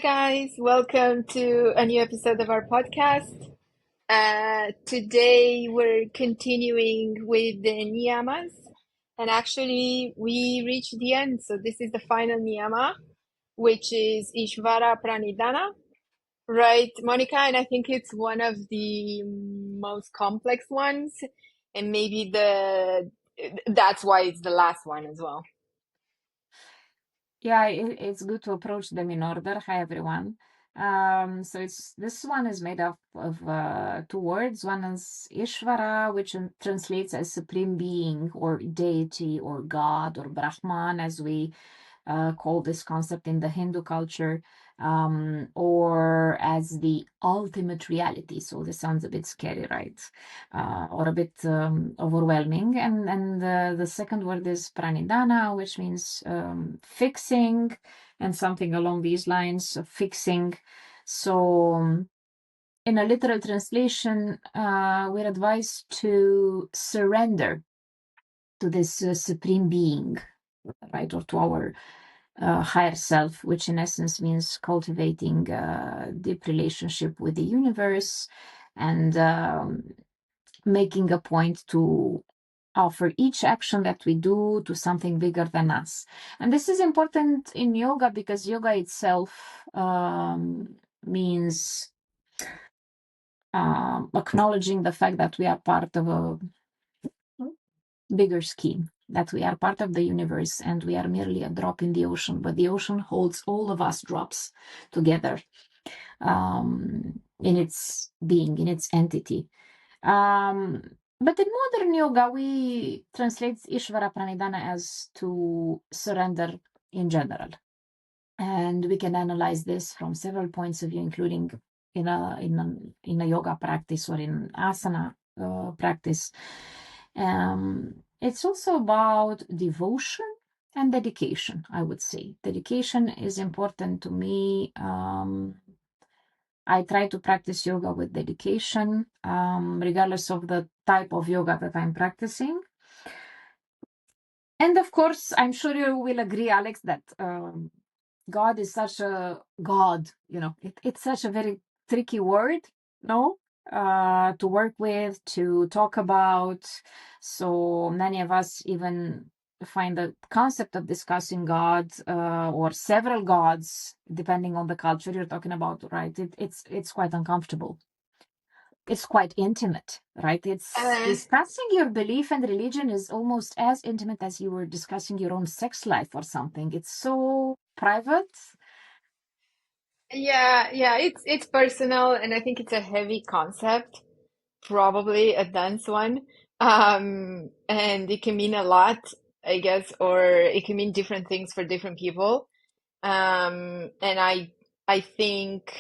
guys. Welcome to a new episode of our podcast. Today we're continuing with the niyamas, and actually we reached the end. So this is the final niyama, which is Ishvara Pranidhana, right, Monica? And I think it's one of the most complex ones, and maybe that's why it's the last one as well. Yeah, it's good to approach them in order. Hi, everyone. So this one is made up of two words. One is Ishvara, which translates as supreme being or deity or God or Brahman, as we call this concept in the Hindu culture, or as the ultimate reality. So this sounds a bit scary, right? Or a bit overwhelming. And the second word is pranidhana, which means fixing, and something along these lines of fixing. So in a literal translation, we're advised to surrender to this supreme being, right, or to our higher self, which in essence means cultivating a deep relationship with the universe and making a point to offer each action that we do to something bigger than us. And this is important in yoga because yoga itself means acknowledging the fact that we are part of a bigger scheme, that we are part of the universe and we are merely a drop in the ocean, but the ocean holds all of us drops together in its being, in its entity. But in modern yoga, we translate Ishvara Pranidhana as to surrender in general. And we can analyze this from several points of view, including in a yoga practice or in asana practice. It's also about devotion and dedication, I would say. Dedication is important to me. I try to practice yoga with dedication, regardless of the type of yoga that I'm practicing. And of course, I'm sure you will agree, Alex, that God is such a God, it's such a very tricky word, no? To work with, to talk about. So many of us even find the concept of discussing God or several gods, depending on the culture you're talking about, right? It's quite uncomfortable. It's quite intimate, right? It's discussing your belief and religion is almost as intimate as you were discussing your own sex life or something. It's so private. Yeah, it's personal, and I think it's a heavy concept, probably a dense one. And it can mean a lot, I guess, or it can mean different things for different people. And I think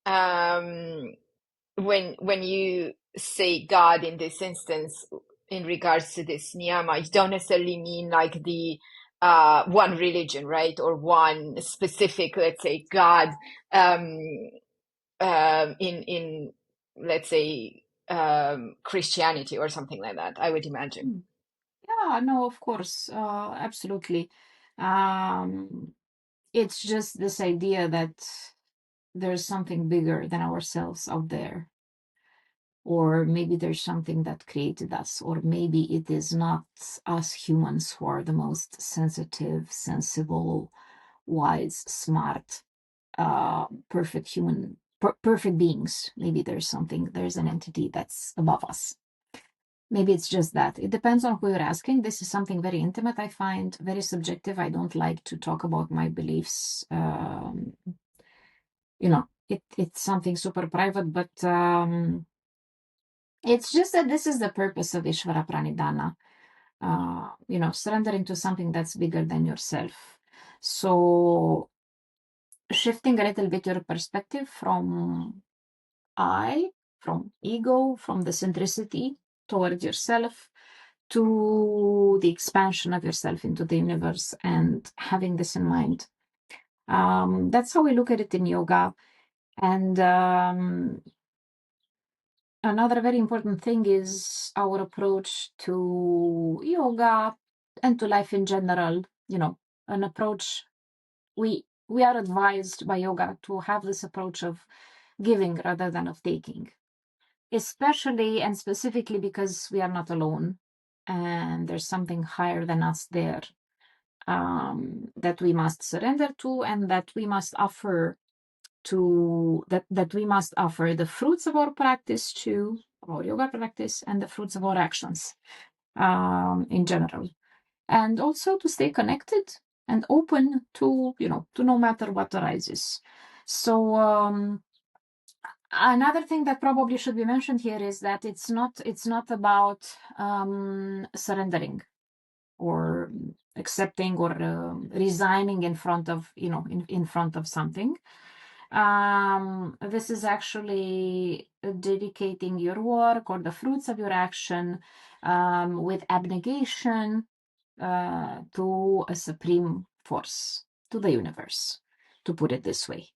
um when you say God in this instance, in regards to this niyama, you don't necessarily mean like the one religion, right? Or one specific, let's say, God um, in let's say Christianity or something like that, I would imagine. Yeah, no, of course, absolutely. Um, it's just this idea that there's something bigger than ourselves out there, or maybe there's something that created us, or maybe it is not us humans who are the most sensitive, sensible, wise, smart, perfect perfect beings. Maybe there's an entity that's above us. Maybe it's just that. It depends on who you're asking. This is something very intimate, I find, very subjective. I don't like to talk about my beliefs. It's something super private, but it's just that this is the purpose of Ishvara Pranidhana. Surrendering to something that's bigger than yourself. So shifting a little bit your perspective from from ego, from the centricity towards yourself, to the expansion of yourself into the universe, and having this in mind. That's how we look at it in yoga. And another very important thing is our approach to yoga and to life in general. An approach we we are advised by yoga to have this approach of giving rather than of taking, especially and specifically because we are not alone and there's something higher than us there, that we must surrender to, and that we must offer that we must offer the fruits of our practice to, our yoga practice, and the fruits of our actions in general, and also to stay connected and open to no matter what arises. So another thing that probably should be mentioned here is that it's not about surrendering or accepting or resigning in front of in front of something. This is actually dedicating your work or the fruits of your action with abnegation to a supreme force, to the universe, to put it this way.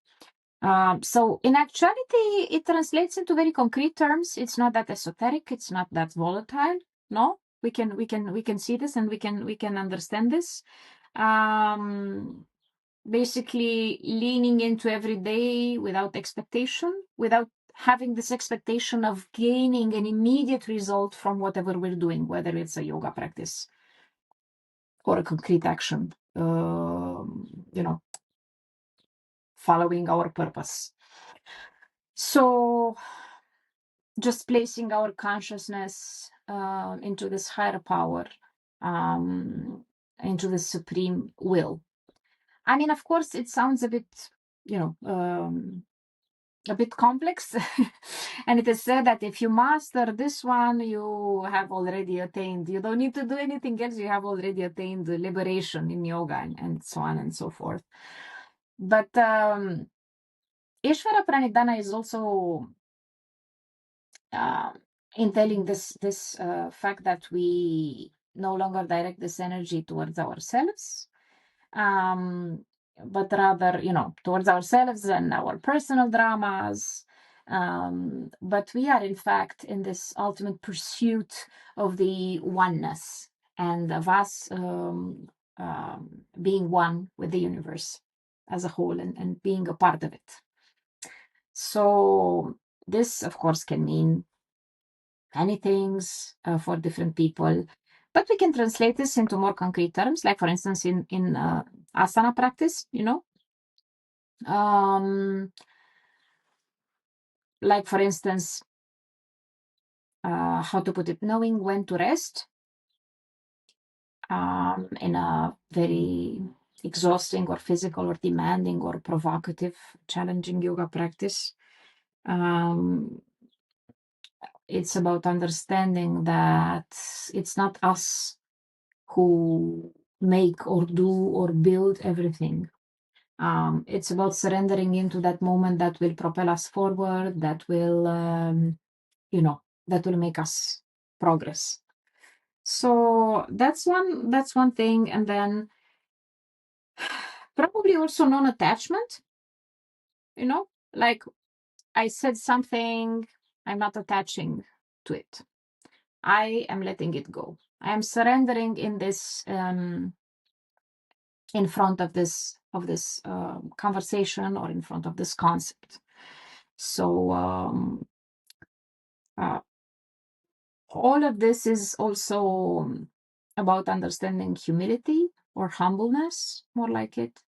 So in actuality, it translates into very concrete terms. It's not that esoteric. It's not that volatile. No, we can see this and we can understand this. Basically leaning into every day without expectation, without having this expectation of gaining an immediate result from whatever we're doing, whether it's a yoga practice or a concrete action, following our purpose. So just placing our consciousness into this higher power, into the supreme will. I mean, of course, it sounds a bit, a bit complex. And it is said that if you master this one, you have already attained. You don't need to do anything else. You have already attained liberation in yoga and so on and so forth. But Ishvara Pranidhana is also entailing this fact that we no longer direct this energy towards ourselves, but rather, towards ourselves and our personal dramas. But we are, in fact, in this ultimate pursuit of the oneness and of us being one with the universe as a whole and being a part of it. So this, of course, can mean many things for different people, but we can translate this into more concrete terms, like, for instance, in asana practice, like, for instance, how to put it, knowing when to rest in a very exhausting or physical or demanding or provocative, challenging yoga practice. It's about understanding that it's not us who make or do or build everything. It's about surrendering into that moment that will propel us forward, that will, that will make us progress. So that's one thing. And then probably also non-attachment, like I said something, I'm not attaching to it. I am letting it go. I am surrendering in this, in front of this conversation or in front of this concept. So all of this is also about understanding humility or humbleness, more like it,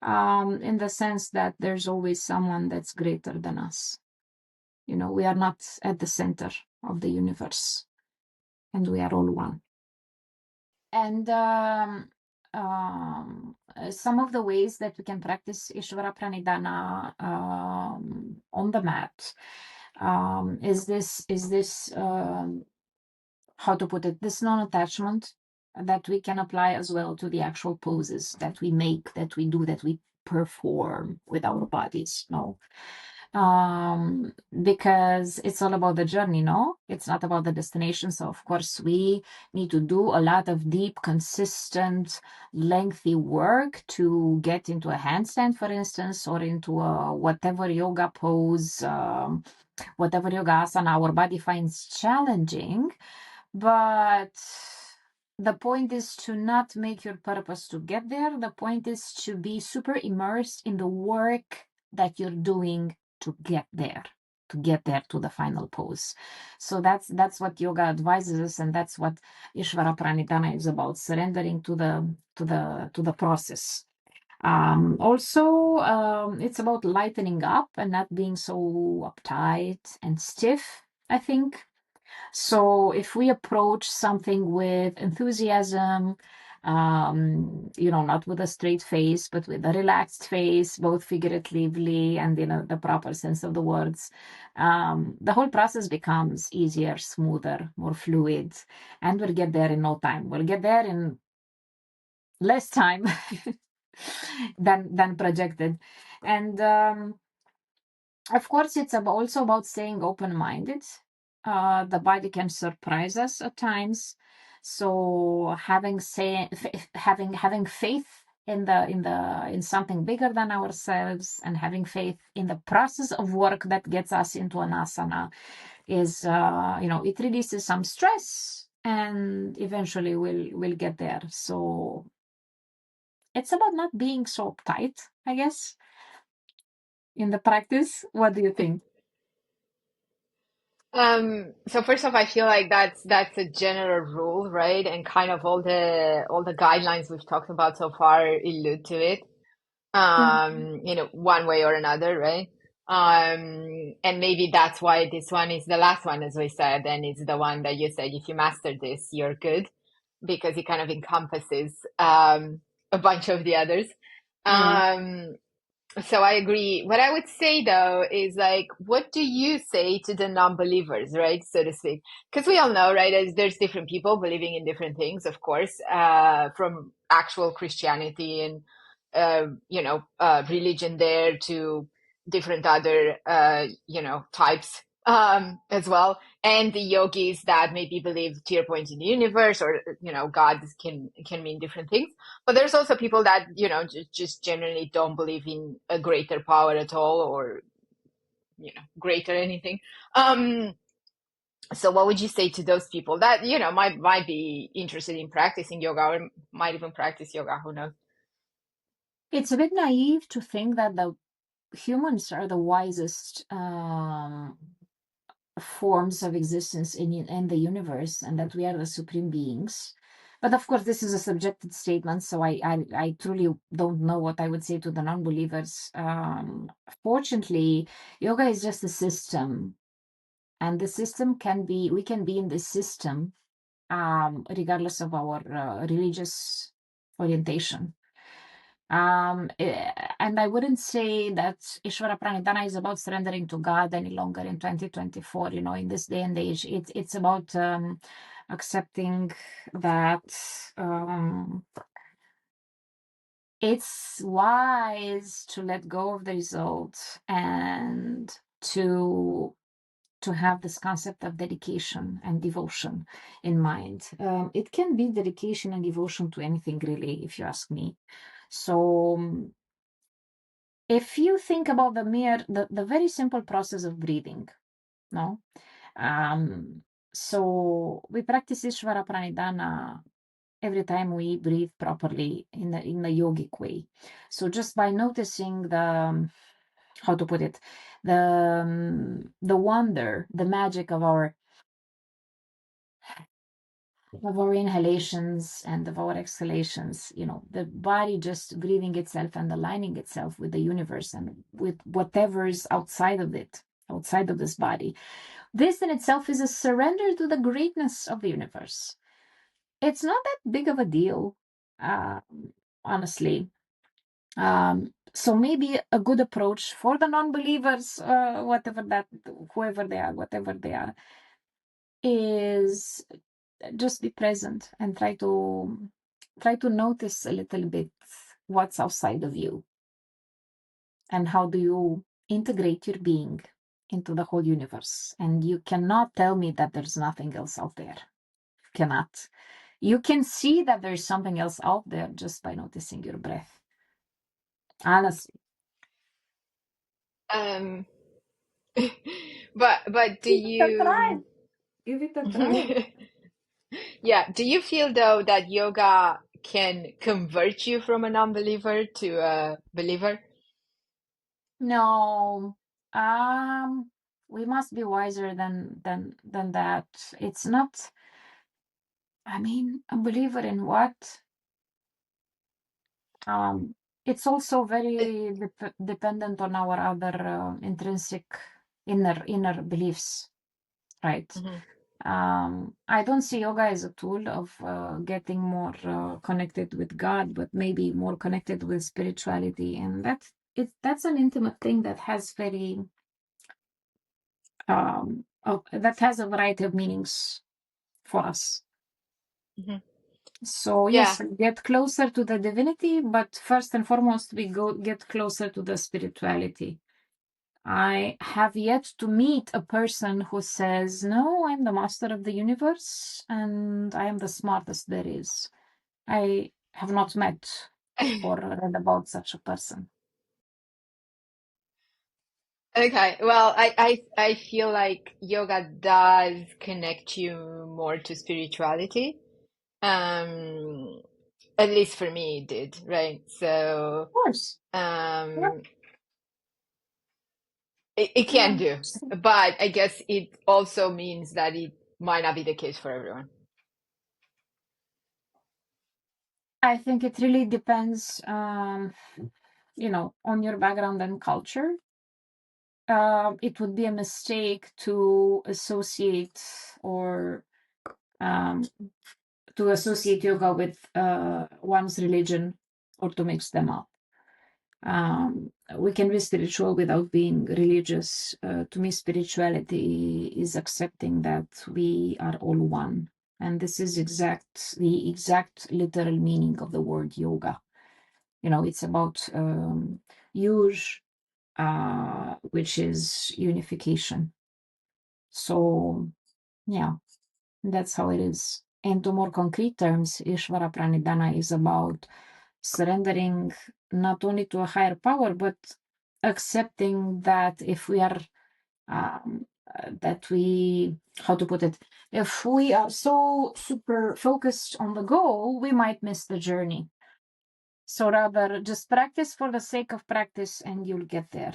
in the sense that there's always someone that's greater than us. We are not at the center of the universe, and we are all one. And some of the ways that we can practice Ishvara Pranidhana on the mat is this how to put it, this non-attachment that we can apply as well to the actual poses that we make, that we do, that we perform with our bodies. Because it's all about the journey, it's not about the destination. So of course we need to do a lot of deep, consistent, lengthy work to get into a handstand, for instance, or into a whatever yoga pose, whatever yoga asana our body finds challenging. But the point is to not make your purpose to get there. The point is to be super immersed in the work that you're doing to get there, to the final pose. So that's what yoga advises us, and that's what Ishvara Pranidhana is about, surrendering to the process. Also, it's about lightening up and not being so uptight and stiff, I think. So if we approach something with enthusiasm, not with a straight face, but with a relaxed face, both figuratively and in the proper sense of the words, the whole process becomes easier, smoother, more fluid, and we'll get there in no time. We'll get there in less time than projected. And of course, it's also about staying open-minded. The body can surprise us at times, so having faith in something bigger than ourselves, and having faith in the process of work that gets us into an asana is, it releases some stress, and eventually we'll get there. So it's about not being so uptight, I guess, in the practice. What do you think? So first off, I feel like that's a general rule, right? And kind of all the guidelines we've talked about so far allude to it, one way or another, right? And maybe that's why this one is the last one, as we said, and it's the one that you said, if you master this, you're good, because it kind of encompasses a bunch of the others. Mm. Um, so I agree. What I would say though is like, what do you say to the non-believers, right? So to speak, because we all know, right? As there's different people believing in different things, of course, from actual Christianity and, religion there to different other, types, as well. And the yogis that maybe believe to your point in the universe, or, God can mean different things. But there's also people that, just generally don't believe in a greater power at all, or, greater anything. Um, so what would you say to those people that, might be interested in practicing yoga, or might even practice yoga? Who knows? It's a bit naive to think that the humans are the wisest forms of existence in the universe, and that we are the supreme beings. But of course, this is a subjective statement, so I truly don't know what I would say to the non-believers. Fortunately, yoga is just a system, and the system we can be in this system, regardless of our religious orientation. And I wouldn't say that Ishvara Pranidhana is about surrendering to God any longer in 2024. In this day and age, it's about accepting that it's wise to let go of the result, and to have this concept of dedication and devotion in mind. It can be dedication and devotion to anything, really, if you ask me. So if you think about the very simple process of breathing, no? So we practice Ishvara Pranidhana every time we breathe properly in the yogic way. So just by noticing how to put it, the wonder, the magic of our inhalations and of our exhalations, the body just breathing itself and aligning itself with the universe and with whatever's outside of it, outside of this body. This in itself is a surrender to the greatness of the universe. It's not that big of a deal, uh, honestly. So maybe a good approach for the non-believers, whatever they are, is just be present and try to notice a little bit what's outside of you, and how do you integrate your being into the whole universe. And you cannot tell me that there's nothing else out there. Cannot. You can see that there's something else out there just by noticing your breath, honestly. Um, but do Give it a try. you? Give it a try. Yeah. Do you feel though that yoga can convert you from a non-believer to a believer? No, um, we must be wiser than that. It's not, I mean, a believer in what? Um, it's also Uh, very dependent on our other intrinsic inner beliefs, right? mhm. I don't see yoga as a tool of getting more connected with God, but maybe more connected with spirituality, and that's an intimate thing that has very that has a variety of meanings for us. Mhm. So Yeah. yes, get closer to the divinity, but first and foremost, we get closer to the spirituality. I have yet to meet a person who says, "No, I'm the master of the universe and I am the smartest there is." I have not met or read about such a person. Okay. Well, I feel like yoga does connect you more to spirituality. Um, at least for me, it did, right? So, Of course. Yeah. um, it can Yeah. do, but I guess it also means that it might not be the case for everyone. I think it really depends, on your background and culture. It would be a mistake to associate or um, yoga with one's religion or to mix them up. We can be spiritual without being religious. To me, spirituality is accepting that we are all one. And this is the exact literal meaning of the word yoga. It's about yuj, which is unification. So, yeah, that's how it is. And to more concrete terms, Ishvara Pranidhana is about surrendering not only to a higher power, but accepting that if we are, how to put it, if we are so super focused on the goal, we might miss the journey. So rather just practice for the sake of practice and you'll get there.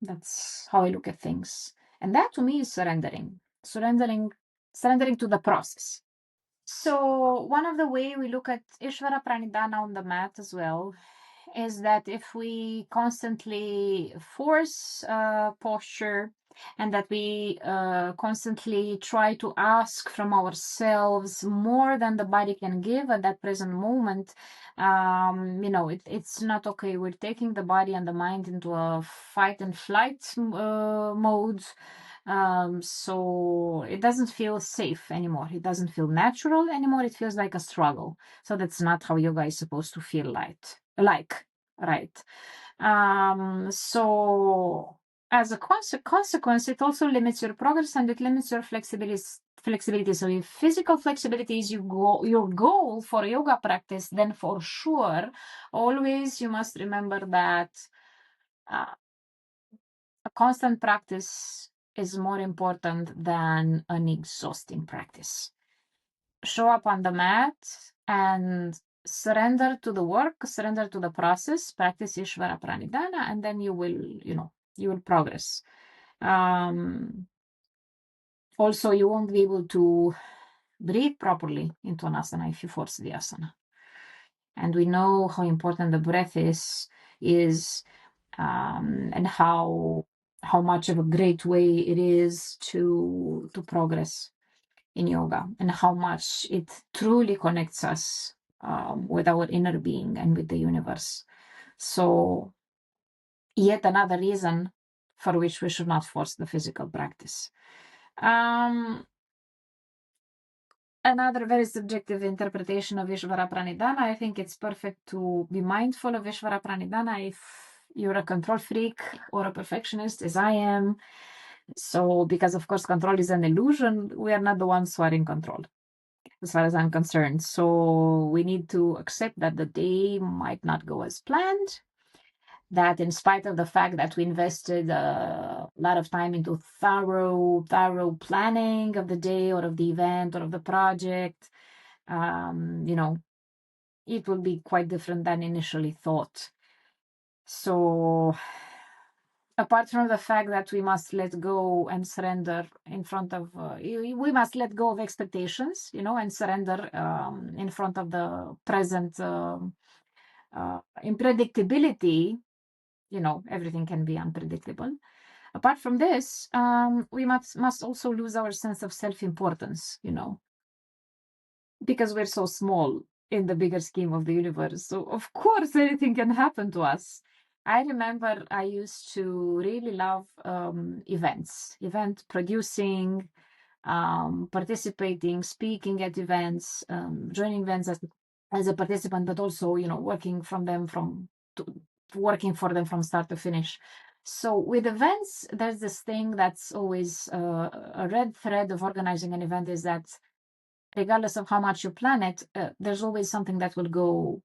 That's how I look at things. And that to me is surrendering. Surrendering to the process. So one of the way we look at Ishvara Pranidhana on the mat as well is that if we constantly force posture and that we constantly try to ask from ourselves more than the body can give at that present moment, it's not okay. We're taking the body and the mind into a fight and flight mode. So it doesn't feel safe anymore. It doesn't feel natural anymore. It feels like a struggle. So that's not how yoga is supposed to feel like, right? So as a consequence, it also limits your progress and it limits your flexibility. So if physical flexibility is your goal for yoga practice, then for sure, always you must remember that uh, a constant practice is more important than an exhausting practice. Show up on the mat and surrender to the work, surrender to the process, practice Ishvara Pranidhana, and then you will progress. Also, you won't be able to breathe properly into an asana if you force the asana. And we know how important the breath is and how much of a great way it is to progress in yoga and how much it truly connects us with our inner being and with the universe. So yet another reason for which we should not force the physical practice. Another very subjective interpretation of Ishvara Pranidhana, I think it's perfect to be mindful of Ishvara Pranidhana if you're a control freak or a perfectionist, as I am. So, because of course, control is an illusion, we are not the ones who are in control, as far as I'm concerned. So, we need to accept that the day might not go as planned. that in spite of the fact that we invested a lot of time into thorough planning of the day or of the event or of the project, it will be quite different than initially thought. So apart from the fact that we must let go and surrender in front of, we must let go of expectations, and surrender in front of the present unpredictability. Everything can be unpredictable. Apart from this, we must also lose our sense of self-importance, because we're so small in the bigger scheme of the universe. So of course anything can happen to us. I remember I used to really love event producing, participating, speaking at events, joining events as a participant, but also, working working for them from start to finish. So with events, there's this thing that's always a red thread of organizing an event, is that regardless of how much you plan it, there's always something that will go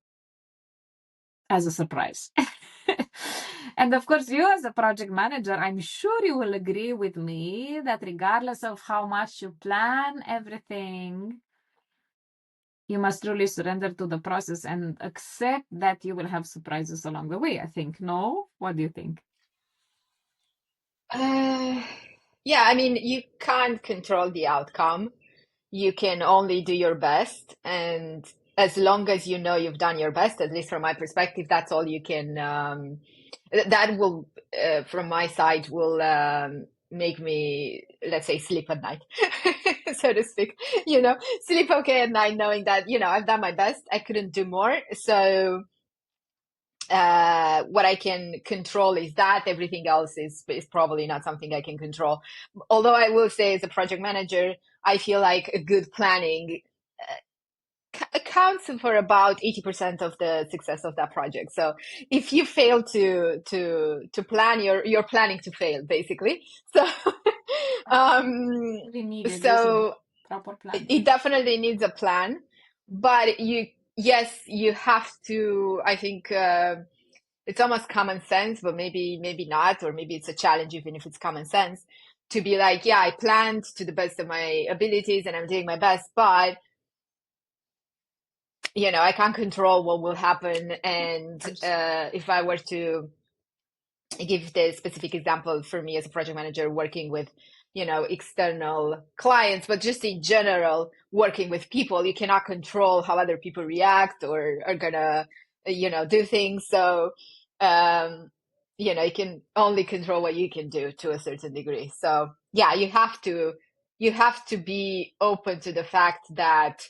as a surprise. And of course, you as a project manager, I'm sure you will agree with me that regardless of how much you plan everything, you must truly surrender to the process and accept that you will have surprises along the way, I think. No? What do you think? Yeah, I mean, you can't control the outcome. You can only do your best. And as long as you know you've done your best, at least from my perspective, that's all you can, that will, from my side, will make me, let's say, sleep at night, so to speak. Sleep okay at night, knowing that, I've done my best. I couldn't do more. So, what I can control is that. Everything else is probably not something I can control. Although I will say, as a project manager, I feel like a good planning accounts for about 80% of the success of that project. So if you fail to plan, you're planning to fail, basically. So Really needed, isn't it? so Proper plan. it definitely needs a plan, but yes, you have to. I think it's almost common sense, but maybe not, or maybe it's a challenge even if it's common sense, to be like, yeah, I planned to the best of my abilities and I'm doing my best, but I can't control what will happen. And if I were to give the specific example, for me as a project manager working with, external clients, but just in general, working with people, you cannot control how other people react or are gonna, do things. So, you can only control what you can do to a certain degree. So yeah, you have to be open to the fact that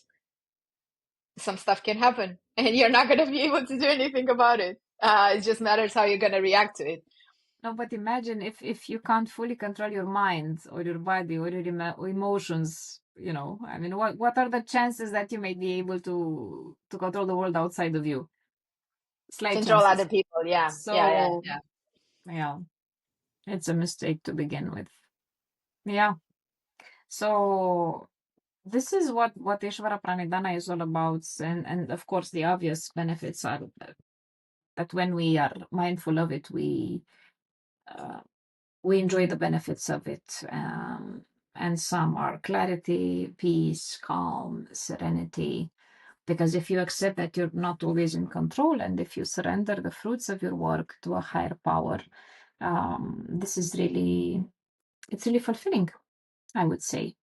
some stuff can happen and you're not going to be able to do anything about it. It just matters how you're going to react to it. No, but imagine if you can't fully control your mind or your body or your emotions, I mean, what are the chances that you may be able to control the world outside of you? Slight Control other chances. people. Yeah. Yeah. Yeah. So, Yeah. yeah, it's a mistake to begin with. Yeah. So this is what Ishvara Pranidhana is all about. And of course, the obvious benefits are that when we are mindful of it, we enjoy the benefits of it. And some are clarity, peace, calm, serenity. Because if you accept that you're not always in control, and if you surrender the fruits of your work to a higher power, it's really fulfilling, I would say.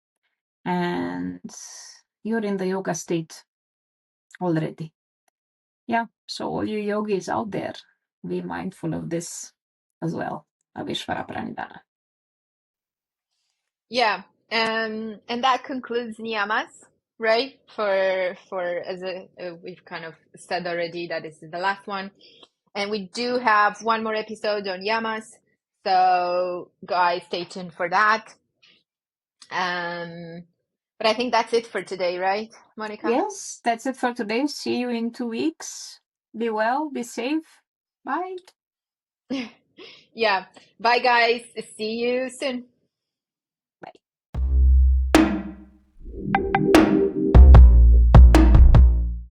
And you're in the yoga state already. Yeah. So all you yogis out there, be mindful of this as well, of Ishvara Pranidhana. Yeah. And that concludes niyamas, right? We've kind of said already that this is the last one, and we do have one more episode on yamas. So guys, stay tuned for that. But I think that's it for today, right, Monica? Yes, that's it for today. See you in 2 weeks. Be well, be safe. Bye. Yeah. Bye, guys. See you soon.